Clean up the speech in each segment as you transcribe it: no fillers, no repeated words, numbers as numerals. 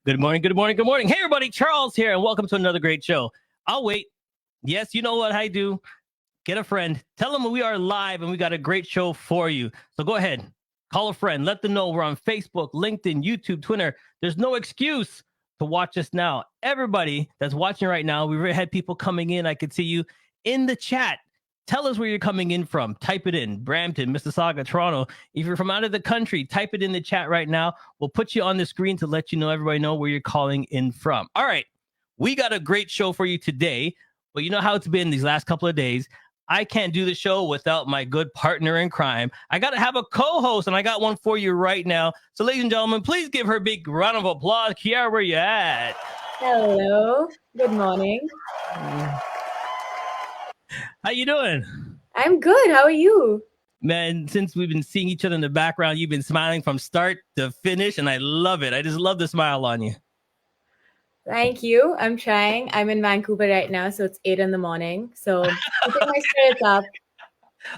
Good morning, good morning, good morning. Hey, everybody, Charles here, and welcome to another great show. I'll wait. Yes, you know what I do. Get a friend. Tell them we are live and we got a great show for you. So go ahead, call a friend. Let them know we're on Facebook, LinkedIn, YouTube, Twitter. There's no excuse to watch us now. Everybody that's watching right now, we've had people coming in. I could see you in the chat. Tell us where you're coming in from. Type it in. Brampton, Mississauga, Toronto. If you're from out of the country, type it in the chat right now. We'll put you on the screen to let you know, everybody know where you're calling in from. All right. We got a great show for you today. But you know how it's been these last couple of days. I can't do the show without my good partner in crime. I got to have a co-host, and I got one for you right now. So, ladies and gentlemen, please give her a big round of applause. Kiara, where you at? Hello. Good morning. How you doing? I'm good. How are you? Man, since we've been seeing each other in the background, you've been smiling from start to finish, and I love it. I just love the smile on you. Thank you. I'm trying. I'm in Vancouver right now, so it's 8 a.m. So keeping my spirits up.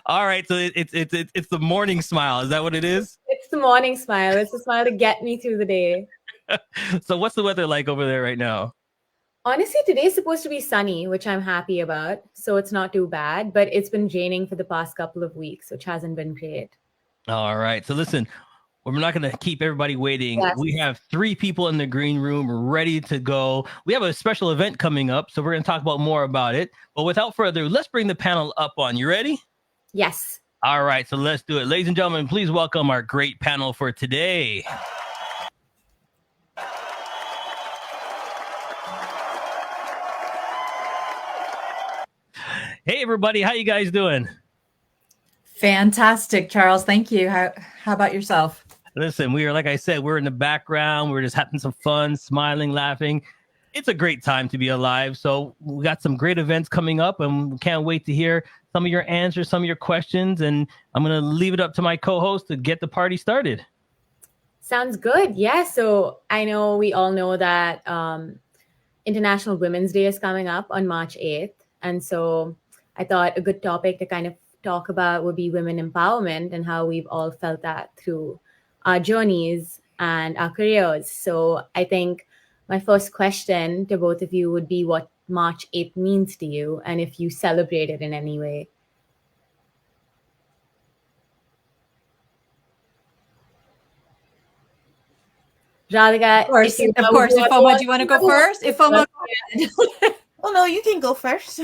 All right, so it's the morning smile. Is that what it is? It's the morning smile. It's the smile to get me through the day. So what's the weather like over there right now? Honestly, today's supposed to be sunny, which I'm happy about. So it's not too bad, but it's been raining for the past couple of weeks, which hasn't been great. All right, so listen, we're not going to keep everybody waiting. Yes. We have 3 people in the green room ready to go. We have a special event coming up, so we're going to talk about more about it. But without further ado, let's bring the panel up on. You ready? Yes. All right, so let's do it. Ladies and gentlemen, please welcome our great panel for today. Hey, everybody. How you guys doing? Fantastic, Charles. Thank you. How about yourself? Listen, like I said, we're in the background. We're just having some fun, smiling, laughing. It's a great time to be alive. So we got some great events coming up, and we can't wait to hear some of your answers, some of your questions. And I'm going to leave it up to my co-host to get the party started. Sounds good. Yeah. So I know we all know that International Women's Day is coming up on March 8th. And so I thought a good topic to kind of talk about would be women empowerment and how we've all felt that through our journeys and our careers. So I think my first question to both of you would be what March 8th means to you and if you celebrate it in any way. Radhika, Of course. Ifoma, do you want to go first? Ifoma. Well, no, you can go first.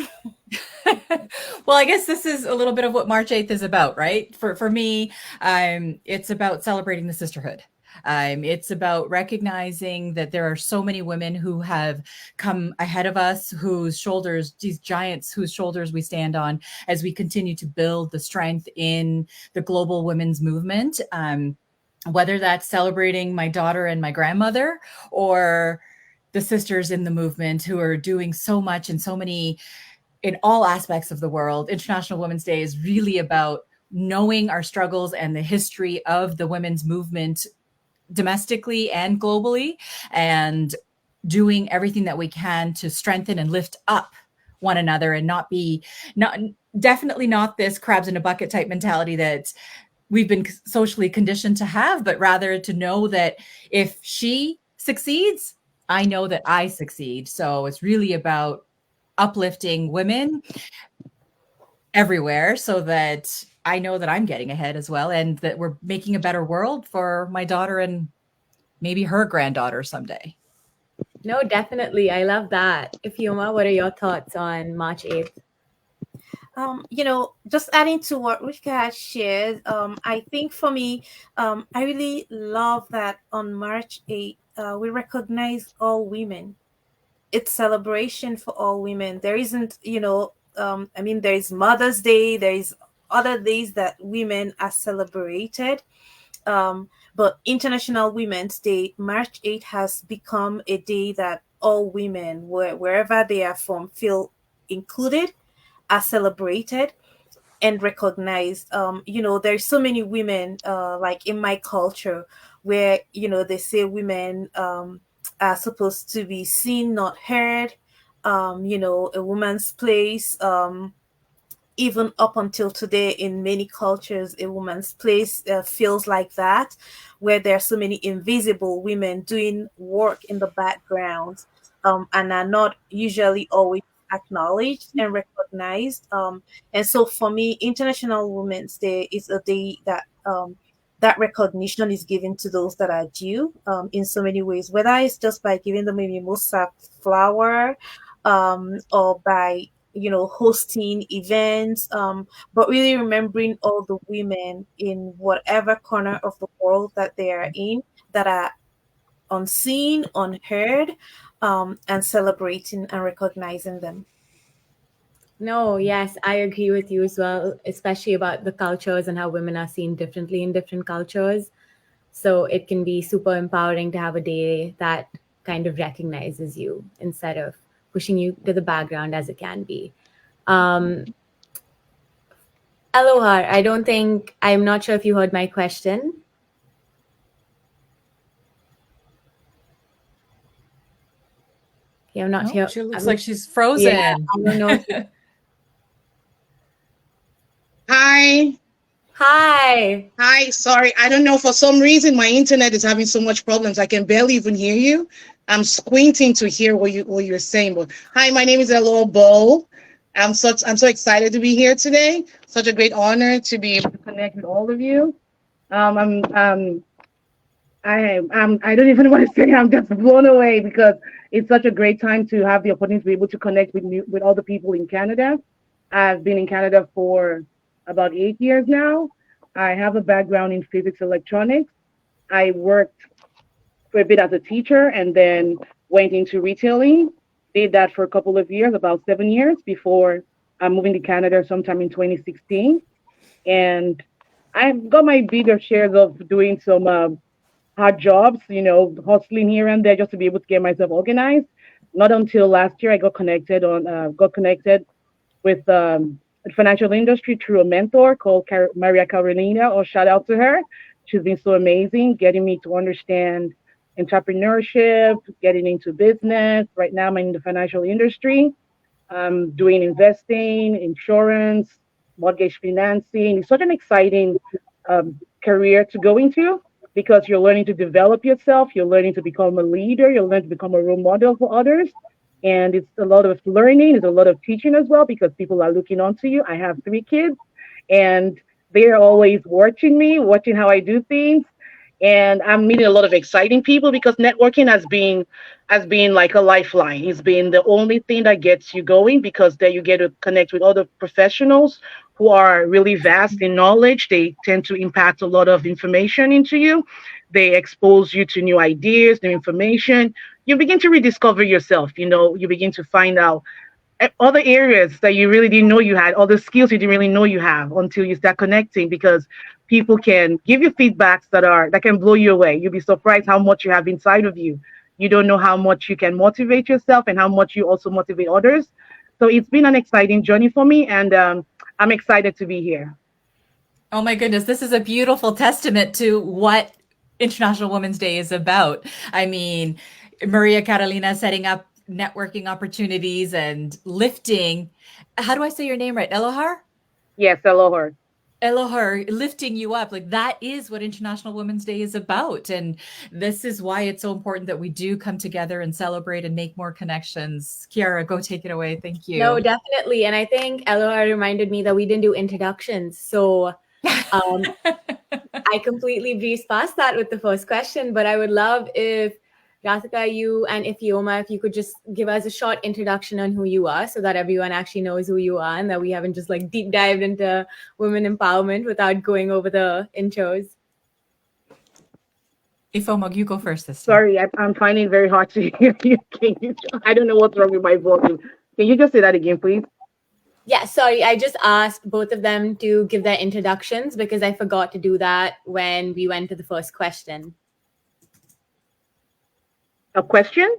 Well, I guess this is a little bit of what March 8th is about, right? For me, it's about celebrating the sisterhood. It's about recognizing that there are so many women who have come ahead of us, whose shoulders, these giants whose shoulders we stand on as we continue to build the strength in the global women's movement. Whether that's celebrating my daughter and my grandmother or the sisters in the movement who are doing so much and so many in all aspects of the world. International Women's Day is really about knowing our struggles and the history of the women's movement domestically and globally, and doing everything that we can to strengthen and lift up one another and definitely not this crabs in a bucket type mentality that we've been socially conditioned to have, but rather to know that if she succeeds, I know that I succeed. So it's really about uplifting women everywhere so that I know that I'm getting ahead as well and that we're making a better world for my daughter and maybe her granddaughter someday. No, definitely. I love that. Ifoma, what are your thoughts on March 8th? Just adding to what Rika shared, I think for me, I really love that on March 8th, we recognize all women. It's celebration for all women. There isn't, there is Mother's Day, there is other days that women are celebrated. But International Women's Day, March 8th has become a day that all women, wherever they are from, feel included, are celebrated and recognized. There's so many women, like in my culture, where, they say women are supposed to be seen, not heard. A woman's place even up until today, in many cultures, a woman's place feels like that, where there are so many invisible women doing work in the background, and are not usually always acknowledged and recognized. And so for me, International Women's Day is a day that that recognition is given to those that are due, in so many ways, whether it's just by giving them a mimosa flower, or by hosting events, but really remembering all the women in whatever corner of the world that they are in, that are unseen, unheard, and celebrating and recognizing them. No, yes, I agree with you as well, especially about the cultures and how women are seen differently in different cultures. So it can be super empowering to have a day that kind of recognizes you instead of pushing you to the background as it can be. Aloha, I'm not sure if you heard my question. Yeah, I'm not here. She looks like she's frozen. Yeah, I don't know. Hi. Hi. Sorry. I don't know. For some reason, my internet is having so much problems. I can barely even hear you. I'm squinting to hear what you're saying. But hi, my name is Elo Bo. I'm so excited to be here today. Such a great honor to be able to connect with all of you. I don't even want to say I'm just blown away because it's such a great time to have the opportunity to be able to connect with other people in Canada. I've been in Canada for about 8 years now. I have a background in physics electronics. I worked for a bit as a teacher and then went into retailing. Did that for a couple of years, about 7 years, before moving to Canada sometime in 2016. And I've got my bigger shares of doing some hard jobs, hustling here and there just to be able to get myself organized. Not until last year I got connected with the financial industry through a mentor called Maria Carolina, or shout out to her. She's been so amazing, getting me to understand entrepreneurship, getting into business. Right now I'm in the financial industry, doing investing, insurance, mortgage financing. It's such an exciting career to go into because you're learning to develop yourself, you're learning to become a leader, you're learning to become a role model for others. And it's a lot of learning, it's a lot of teaching as well because people are looking onto you. I have 3 kids and they're always watching me, watching how I do things. And I'm meeting a lot of exciting people because networking has been like a lifeline. It's been the only thing that gets you going because then you get to connect with other professionals who are really vast in knowledge. They tend to impact a lot of information into you. They expose you to new ideas, new information. You begin to rediscover yourself. You begin to find out other areas that you really didn't know you had, other skills you didn't really know you have until you start connecting because people can give you feedbacks that can blow you away. You'll be surprised how much you have inside of you. You don't know how much you can motivate yourself and how much you also motivate others. So it's been an exciting journey for me, and I'm excited to be here. Oh my goodness, this is a beautiful testament to what International Women's Day is about. I mean, Maria Carolina setting up networking opportunities and lifting. How do I say your name right? Elohar? Yes, aloha. Elohar, lifting you up. Like that is what International Women's Day is about. And this is why it's so important that we do come together and celebrate and make more connections. Kiara, go take it away. Thank you. No, definitely. And I think Aloha reminded me that we didn't do introductions. So I completely breezed past that with the first question, but I would love if Rathika, you and Ifioma, if you could just give us a short introduction on who you are so that everyone actually knows who you are and that we haven't just like deep dived into women empowerment without going over the intros. Ifoma, you go first this time. Sorry, I'm finding it very hard to hear you. I don't know what's wrong with my volume. Can you just say that again, please? Yeah, sorry. I just asked both of them to give their introductions because I forgot to do that when we went to the first question. A question?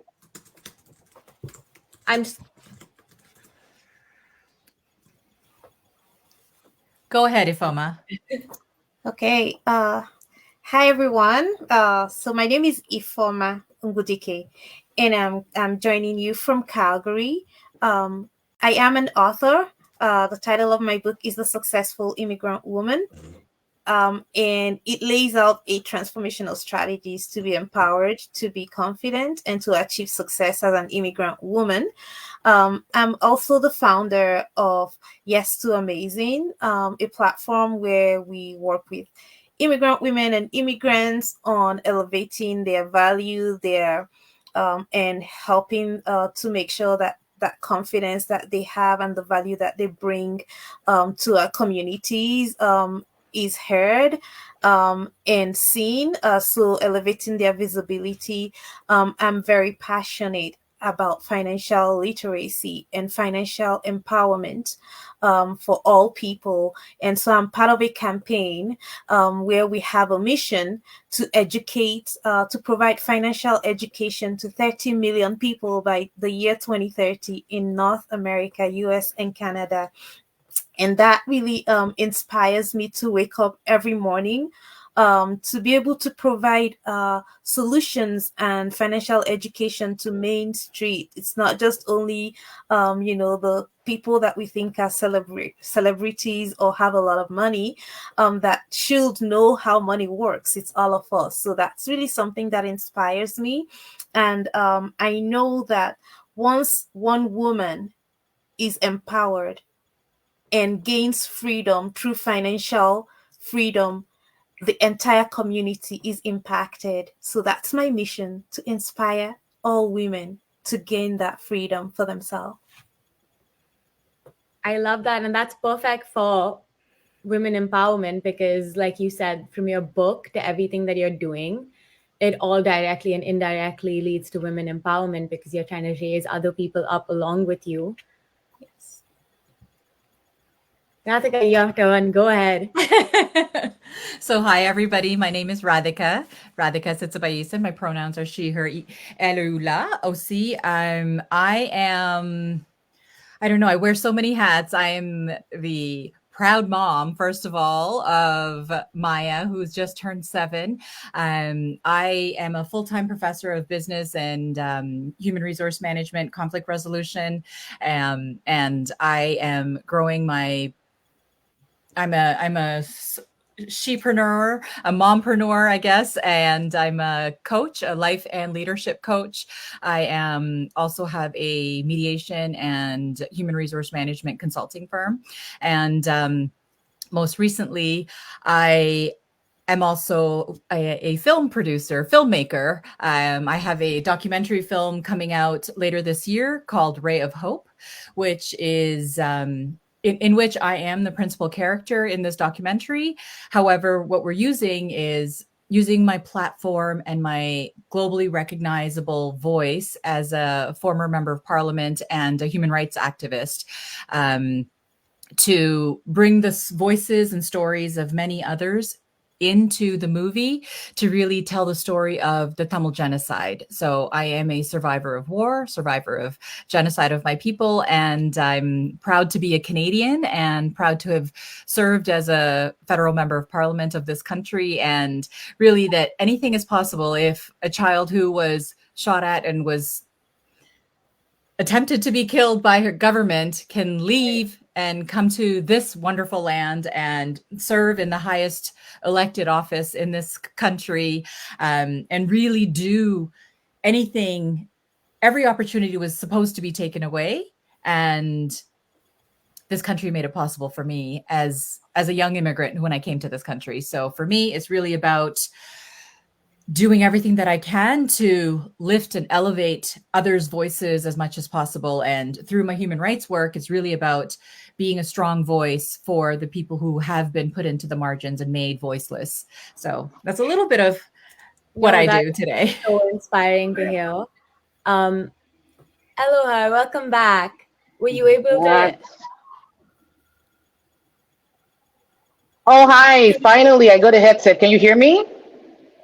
Go ahead, Ifoma. Okay. Hi everyone. So my name is Ifoma Ngudike, and I'm joining you from Calgary. I am an author. the title of my book is The Successful Immigrant Woman. And it lays out 8 transformational strategies to be empowered, to be confident, and to achieve success as an immigrant woman. I'm also the founder of Yes to Amazing, a platform where we work with immigrant women and immigrants on elevating their value, their and helping to make sure that that confidence that they have and the value that they bring to our communities is heard and seen. So elevating their visibility. I'm very passionate about financial literacy and financial empowerment for all people. And so I'm part of a campaign where we have a mission to educate, to provide financial education to 30 million people by the year 2030 in North America, US, and Canada. And that really inspires me to wake up every morning to be able to provide solutions and financial education to Main Street. It's not just only, the people that we think are celebrities or have a lot of money that should know how money works. It's all of us. So that's really something that inspires me. And I know that once one woman is empowered and gains freedom through financial freedom, the entire community is impacted. So that's my mission, to inspire all women to gain that freedom for themselves. I love that. And that's perfect for women empowerment because, like you said, from your book to everything that you're doing, it all directly and indirectly leads to women empowerment because you're trying to raise other people up along with you. Yes. Radhika, you have to run. Go ahead. So hi everybody, my name is Radhika Sitsabayisa. My pronouns are she, her, elula, aussi. I don't know, I wear so many hats. I am the proud mom, first of all, of Maya, who's just turned 7. I am a full-time professor of business and human resource management, conflict resolution, and I am growing I'm a shepreneur, a mompreneur, I guess, and I'm a coach, a life and leadership coach. I also have a mediation and human resource management consulting firm. And most recently, I am also a film producer, filmmaker. I have a documentary film coming out later this year called Ray of Hope, which is in which I am the principal character in this documentary. However, what we're using is using my platform and my globally recognizable voice as a former member of parliament and a human rights activist to bring the voices and stories of many others into the movie to really tell the story of the Tamil genocide. So I am a survivor of war, survivor of genocide of my people, and I'm proud to be a Canadian and proud to have served as a federal member of parliament of this country, and really that anything is possible if a child who was shot at and was attempted to be killed by her government can leave and come to this wonderful land and serve in the highest elected office in this country, and really do anything. Every opportunity was supposed to be taken away, and this country made it possible for me as a young immigrant when I came to this country. So for me, it's really about doing everything that I can to lift and elevate others' voices as much as possible. And through my human rights work, it's really about being a strong voice for the people who have been put into the margins and made voiceless. So that's a little bit of what I do today. So inspiring to hear. Aloha, welcome back. Were you able to? Oh, hi. Finally, I got a headset. Can you hear me?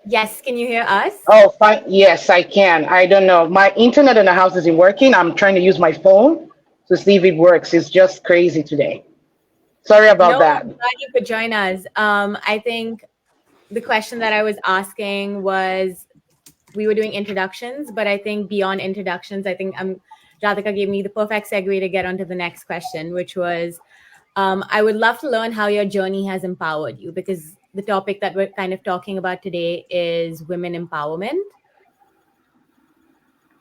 Yes, can you hear us? Oh, fine. Yes, I can. I don't know. My internet in the house isn't working. I'm trying to use my phone to see if it works. It's just crazy today. Sorry about that. I'm glad you could join us. I think the question that I was asking was we were doing introductions, but I think beyond introductions, I think Jataka gave me the perfect segue to get onto the next question, which was, I would love to learn how your journey has empowered you, because the topic that we're kind of talking about today is women empowerment.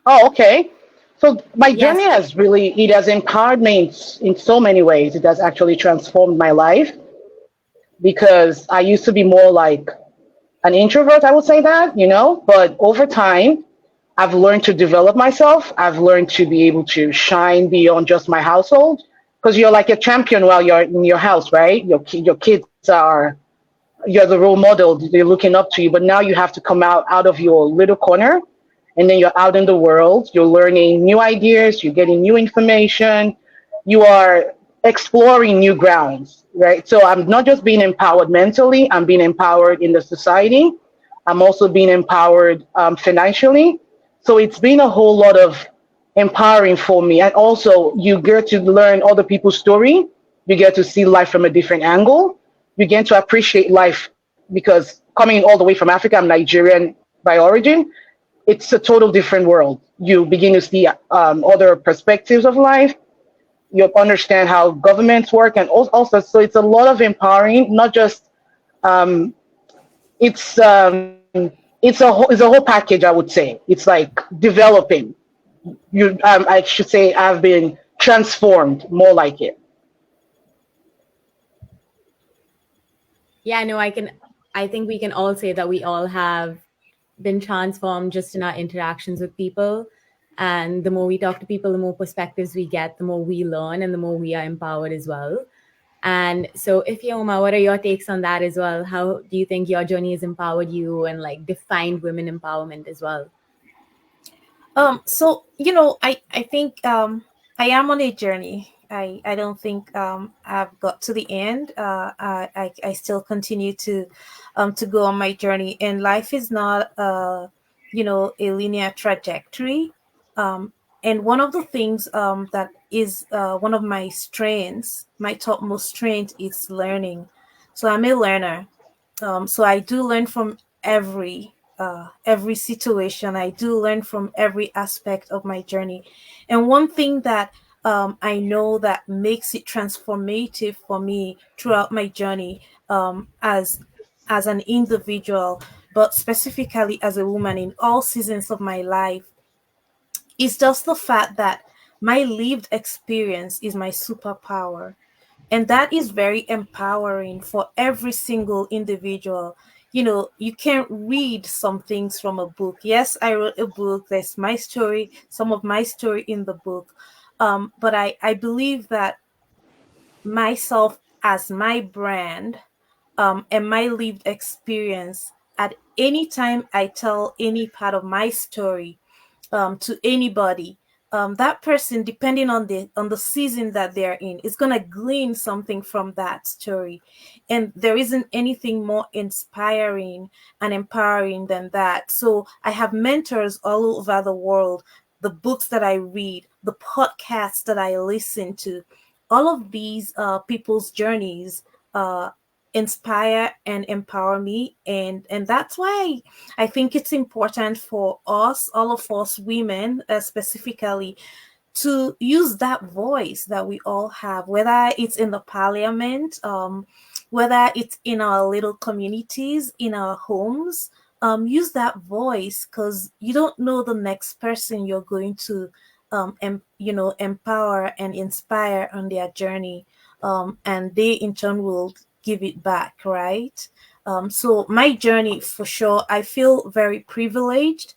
Oh, okay. So my Yes. journey it has empowered me in so many ways. It has actually transformed my life because I used to be more like an introvert, I would say that, but over time, I've learned to develop myself. I've learned to be able to shine beyond just my household because you're like a champion while you're in your house, right? Your kids you're the role model. They're looking up to you, but now you have to come out of your little corner and then you're out in the world. You're learning new ideas. You're getting new information. You are exploring new grounds, right? So I'm not just being empowered mentally. I'm being empowered in the society. I'm also being empowered financially. So it's been a whole lot of empowering for me. And also, you get to learn other people's story. You get to see life from a different angle. You get to appreciate life because coming all the way from Africa, I'm Nigerian by origin. It's a total different world. You begin to see other perspectives of life. You understand how governments work, and also, so it's a lot of empowering. Not just um, it's a whole package. I would say it's like developing. I should say I've been transformed more like it. Yeah, no, I think we can all say that we all have been transformed just in our interactions with people. And the more we talk to people, the more perspectives we get, the more we learn, and the more we are empowered as well. And so, Ifeoma, what are your takes on that as well? How do you think your journey has empowered you and like defined women empowerment as well? So I think I am on a journey. I don't think I've got to the end. I still continue to go on my journey, and life is not a linear trajectory. And one of the things that is one of my strengths, my topmost strength, is learning. So I'm a learner. So I do learn from every situation. I do learn from every aspect of my journey. And one thing that I know that makes it transformative for me throughout my journey, as an individual, but specifically as a woman in all seasons of my life, is just the fact that my lived experience is my superpower. And that is very empowering for every single individual. You can't read some things from a book. Yes, I wrote a book. There's my story, some of my story in the book. But I believe that myself as my brand, and my lived experience, at any time I tell any part of my story to anybody, that person, depending on the season that they're in, is gonna glean something from that story. And there isn't anything more inspiring and empowering than that. So I have mentors all over the world, the books that I read, the podcasts that I listen to, all of these people's journeys inspire and empower me, and that's why I think it's important for us, all of us women, specifically, to use that voice that we all have, whether it's in the parliament, whether it's in our little communities, in our homes. Use that voice, because you don't know the next person you're going to empower and inspire on their journey, and they in turn will give it back, right? So my journey, for sure, I feel very privileged.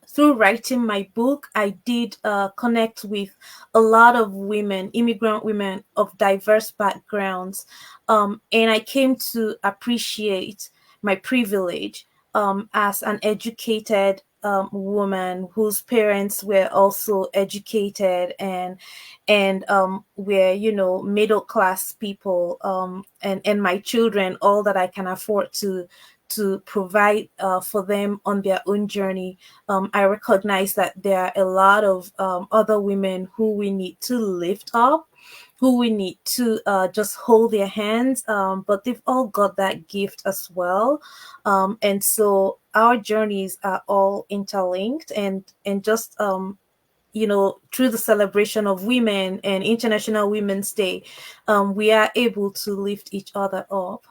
Through writing my book, I did connect with a lot of women, immigrant women of diverse backgrounds, and I came to appreciate my privilege as an educated woman whose parents were also educated, and were middle class people, and my children, all that I can afford to provide for them on their own journey. I recognize that there are a lot of other women who we need to lift up. who we need to just hold their hands, but they've all got that gift as well. And so our journeys are all interlinked, and just through the celebration of women and International Women's Day, we are able to lift each other up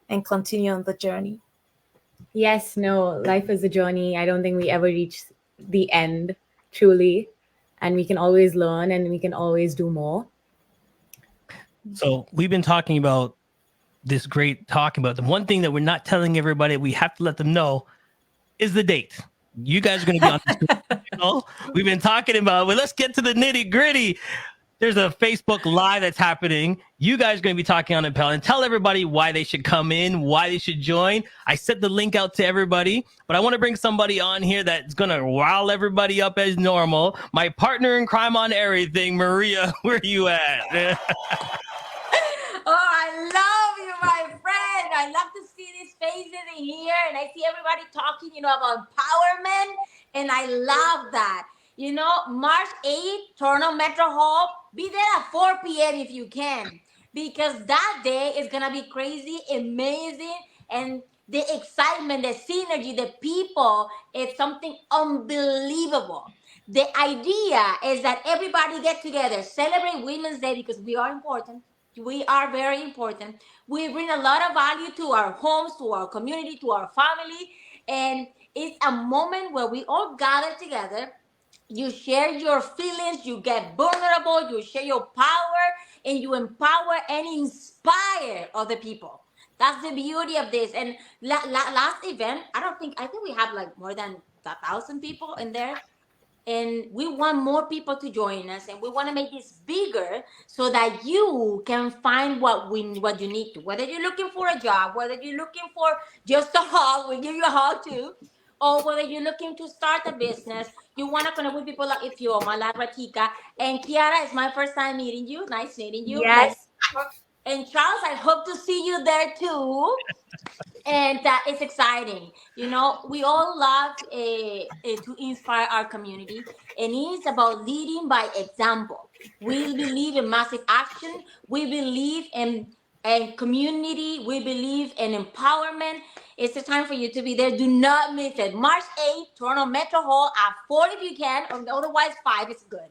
and continue on the journey. Yes, no, life is a journey. I don't think we ever reach the end truly. And we can always learn and we can always do more. So we've been talking about this great talk about the one thing that we're not telling everybody, we have to let them know, is the date. You guys are going to be on this channel. We've been talking about, well, let's get to the nitty gritty. There's a Facebook Live that's happening. You guys are going to be talking on it, pal, and tell everybody why they should come in, why they should join. I sent the link out to everybody, but I want to bring somebody on here that's going to rile everybody up as normal. My partner in crime on everything, Maria, where you at? Oh, I love you, my friend. I love to see these faces in here, and I see everybody talking, about empowerment, and I love that. March 8th, Toronto Metro Hall, be there at 4 p.m. if you can, because that day is going to be crazy, amazing, and the excitement, the synergy, the people, it's something unbelievable. The idea is that everybody get together, celebrate Women's Day because we are important. We are very important. We bring a lot of value to our homes, to our community, to our family. And it's a moment where we all gather together. You share your feelings, you get vulnerable, you share your power, and you empower and inspire other people. That's the beauty of this. And last event, I think we have like more than 1,000 people in there, and we want more people to join us, and we want to make this bigger so that you can find what you need to, whether you're looking for a job, whether you're looking for just a hug, we give you a hug too, or whether you're looking to start a business, you want to connect with people like Ifioma, like Ratika, and Kiara. It's my first time meeting you. Nice meeting you. Yes. And Charles, I hope to see you there too. And it's exciting. We all love to inspire our community, and it's about leading by example. We believe in massive action. We believe in community. We believe in empowerment. It's the time for you to be there. Do not miss it. March 8th, Toronto Metro Hall at 4 if you can, or otherwise 5 is good.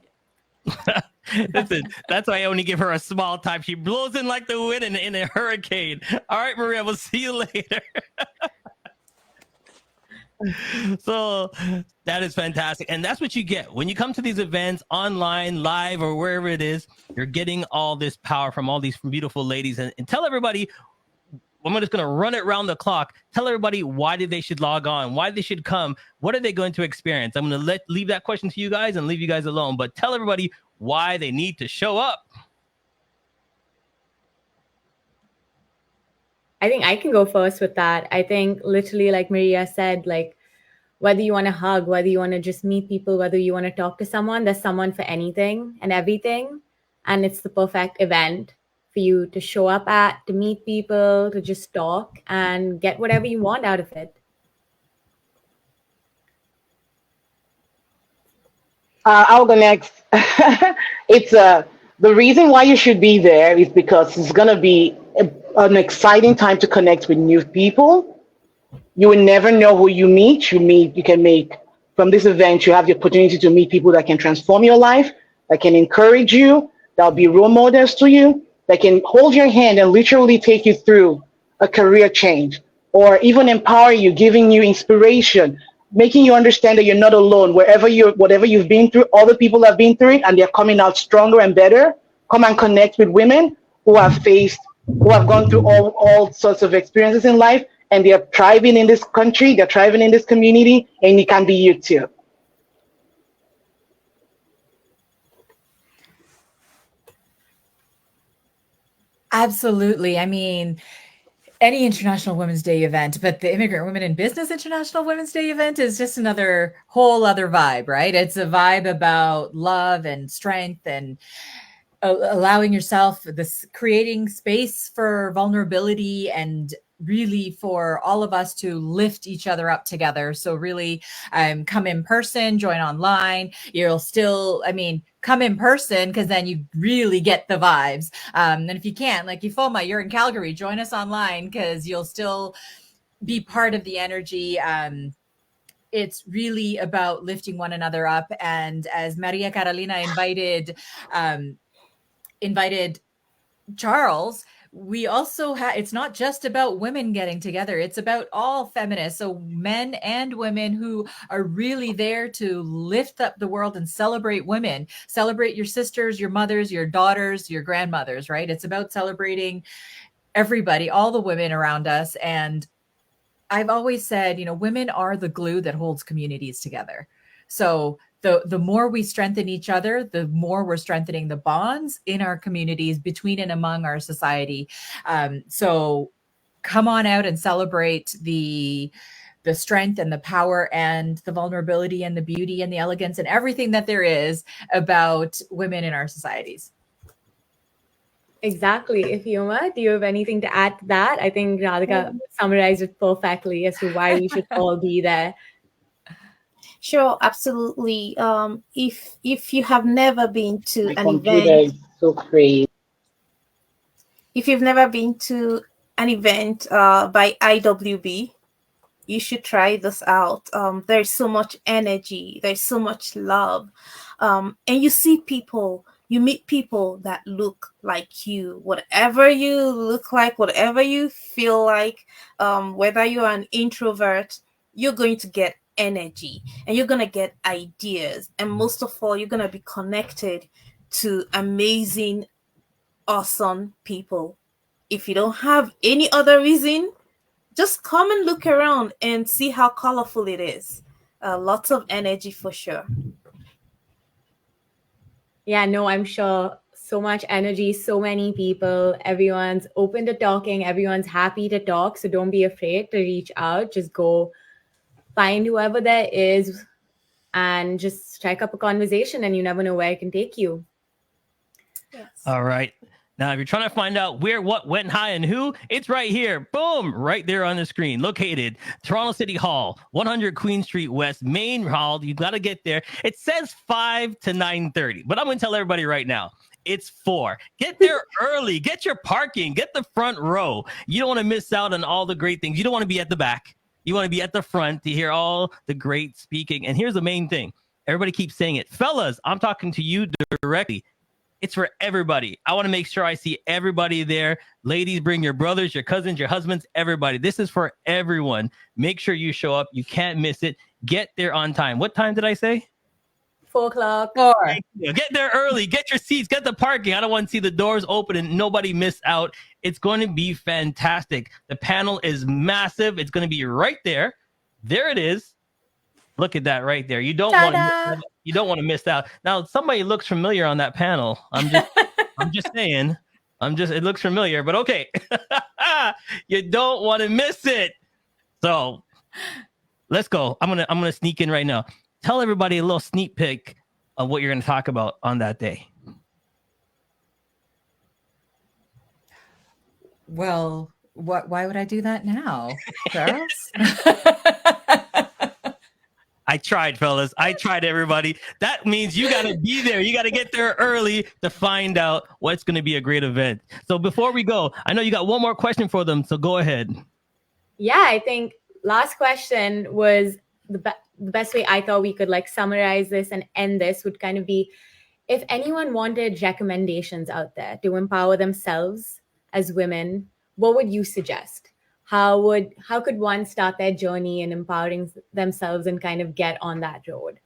Listen, that's why I only give her a small time. She blows in like the wind in a hurricane. All right, Maria, we'll see you later. So that is fantastic. And that's what you get when you come to these events online, live, or wherever it is. You're getting all this power from all these beautiful ladies. And tell everybody, I'm just going to run it around the clock. Tell everybody why they should log on, why they should come. What are they going to experience? I'm going to leave that question to you guys and leave you guys alone. But tell everybody why they need to show up. I think I can go first with that. I think literally, like Maria said, like whether you want to hug, whether you want to just meet people, whether you want to talk to someone, there's someone for anything and everything. And it's the perfect event for you to show up at, to meet people, to just talk and get whatever you want out of it. I'll go next. It's the reason why you should be there is because it's going to be an exciting time to connect with new people. You will never know who you meet. You can make from this event. You have the opportunity to meet people that can transform your life, that can encourage you, that'll be role models to you, that can hold your hand and literally take you through a career change, or even empower you, giving you inspiration, making you understand that you're not alone. Whatever you've been through, other people have been through it, and they're coming out stronger and better. Come and connect with women who have gone through all sorts of experiences in life, and they're thriving in this country, they're thriving in this community, and it can be you too. Absolutely. I mean, any International Women's Day event, but the Immigrant Women in Business International Women's Day event is just another whole other vibe, right? It's a vibe about love and strength and allowing yourself creating space for vulnerability and really for all of us to lift each other up together. So really come in person, join online. You'll still, come in person because then you really get the vibes. And if you can't, like Ifoma, you're in Calgary, join us online because you'll still be part of the energy. It's really about lifting one another up. And as Maria Carolina invited Charles, we also have, it's not just about women getting together. It's about all feminists. So men and women who are really there to lift up the world and celebrate women, celebrate your sisters, your mothers, your daughters, your grandmothers, right? It's about celebrating everybody, all the women around us. And I've always said, women are the glue that holds communities together. So the more we strengthen each other, the more we're strengthening the bonds in our communities between and among our society. So come on out and celebrate the strength and the power and the vulnerability and the beauty and the elegance and everything that there is about women in our societies. Exactly. Ifeoma, do you have anything to add to that? I think Radhika summarized it perfectly as to why we should all be there. Sure, absolutely. If you have never been to My an computer event, is so crazy. if you've never been to an event by IWB, you should try this out. There's so much energy, there's so much love, and you meet people that look like you, whatever you look like, whatever you feel like, whether you're an introvert, you're going to get energy and you're going to get ideas. And most of all, you're going to be connected to amazing, awesome people. If you don't have any other reason, just come and look around and see how colorful it is. Lots of energy for sure. Yeah, no, I'm sure so much energy, so many people, everyone's open to talking, everyone's happy to talk. So don't be afraid to reach out. Just go find whoever there is and just strike up a conversation, and you never know where it can take you. Yes. All right. Now, if you're trying to find out where, what, when, how, and who, it's right here. Boom, right there on the screen. Located Toronto City Hall, 100 Queen Street West, main hall. You got to get there. It says 5 to 9:30, but I'm going to tell everybody right now, it's 4. Get there early. Get your parking. Get the front row. You don't want to miss out on all the great things. You don't want to be at the back. You want to be at the front to hear all the great speaking. And here's the main thing. Everybody keeps saying it. Fellas, I'm talking to you directly. It's for everybody. I want to make sure I see everybody there. Ladies, bring your brothers, your cousins, your husbands, everybody. This is for everyone. Make sure you show up. You can't miss it. Get there on time. What time did I say? 4 o'clock. 4. Get there early. Get your seats. Get the parking. I don't want to see the doors open and nobody miss out. It's going to be fantastic. The panel is massive. It's going to be right there. There it is. Look at that right there. You don't want to miss out. Now, somebody looks familiar on that panel. I'm just saying. It looks familiar, but okay. You don't want to miss it. So let's go. I'm gonna sneak in right now. Tell everybody a little sneak peek of what you're gonna talk about on that day. Well, why would I do that now, Charles? I tried, fellas. I tried, everybody. That means you got to be there. You got to get there early to find out what's going to be a great event. So before we go, I know you got one more question for them. So go ahead. Yeah, I think last question was the best way I thought we could summarize this and end this would kind of be, if anyone wanted recommendations out there to empower themselves as women, what would you suggest? How could one start their journey in empowering themselves and kind of get on that road?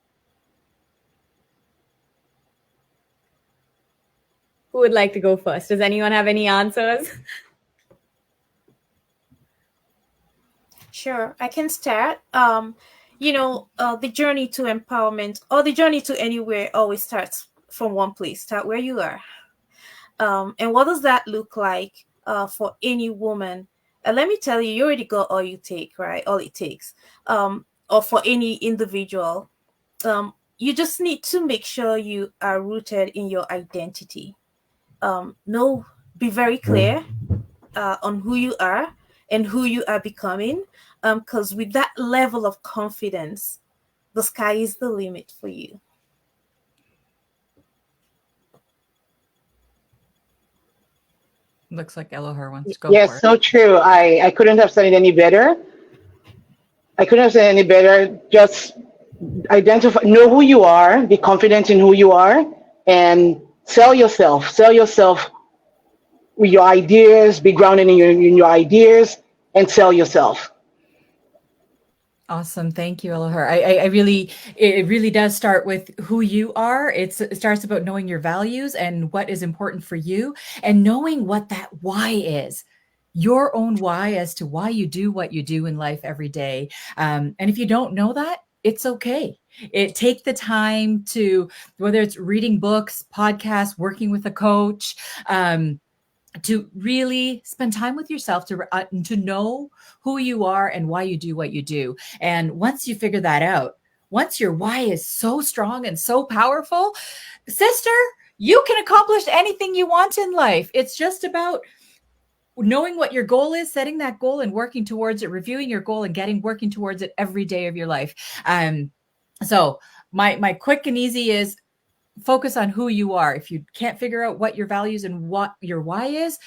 Who would like to go first? Does anyone have any answers? Sure, I can start. The journey to empowerment or the journey to anywhere always starts from one place. Start where you are. And what does that look like for any woman? Let me tell you, you already got all you take, right? All it takes. Or for any individual, you just need to make sure you are rooted in your identity. Be very clear on who you are. and who you are becoming. Because with that level of confidence, the sky is the limit for you. Looks like Elohar wants to go Yes, for it. so true. I couldn't have said it any better. I couldn't have said it any better. Just identify, know who you are, be confident in who you are, and sell yourself. Sell yourself with your ideas, be grounded in your ideas, and sell yourself. Awesome. Thank you, Elohar. It really does start with who you are. It starts about knowing your values and what is important for you, and knowing what that why is, your own why as to why you do what you do in life every day. And if you don't know that, it's okay. Take the time to, whether it's reading books, podcasts, working with a coach, to really spend time with yourself to know who you are and why you do what you do. And once you figure that out, once your why is so strong and so powerful, sister, you can accomplish anything you want in life. It's just about knowing what your goal is, setting that goal and working towards it, reviewing your goal and working towards it every day of your life. So my quick and easy is focus on who you are. If you can't figure out what your values and what your why is,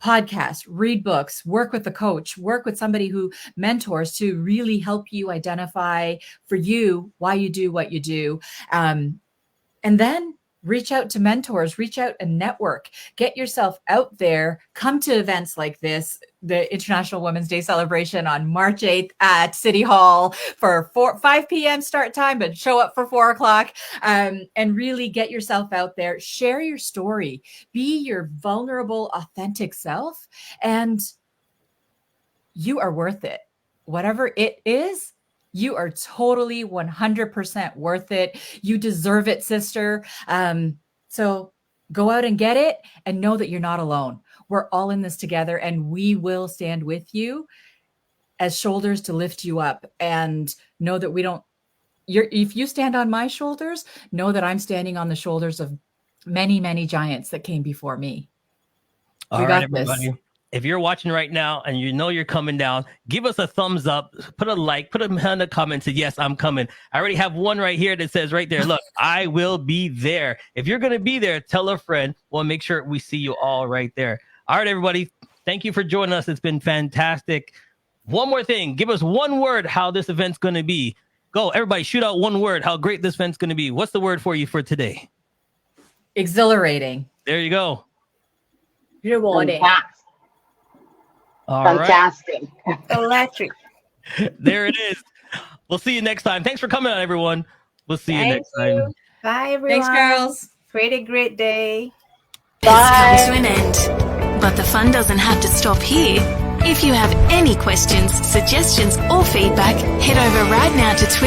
podcast, read books, work with a coach, work with somebody who mentors to really help you identify for you why you do what you do. And then reach out to mentors, reach out and network, get yourself out there, come to events like this, the International Women's Day celebration on March 8th at City Hall for 5 p.m. start time, but show up for 4 o'clock, and really get yourself out there, share your story, be your vulnerable, authentic self, and you are worth it. Whatever it is, you are totally 100% worth it. You deserve it, sister. So go out and get it and know that you're not alone. We're all in this together, and we will stand with you as shoulders to lift you up, and know that if you stand on my shoulders, know that I'm standing on the shoulders of many, many giants that came before me. All right, everybody. If you're watching right now and you know you're coming down, give us a thumbs up, put a like, put a in the comments, say, yes, I'm coming. I already have one right here that says right there, look, I will be there. If you're going to be there, tell a friend. We'll make sure we see you all right there. All right, everybody. Thank you for joining us. It's been fantastic. One more thing. Give us one word how this event's going to be. Go, everybody, shoot out one word how great this event's going to be. What's the word for you for today? Exhilarating. There you go. Rewarding. All Fantastic. right. Electric. There it is. We'll see you next time. Thanks for coming out, everyone. We'll see you next time. Bye, everyone. Thanks, girls. Great day. Bye. It's come to an end. But the fun doesn't have to stop here. If you have any questions, suggestions, or feedback, head over right now to Twitter.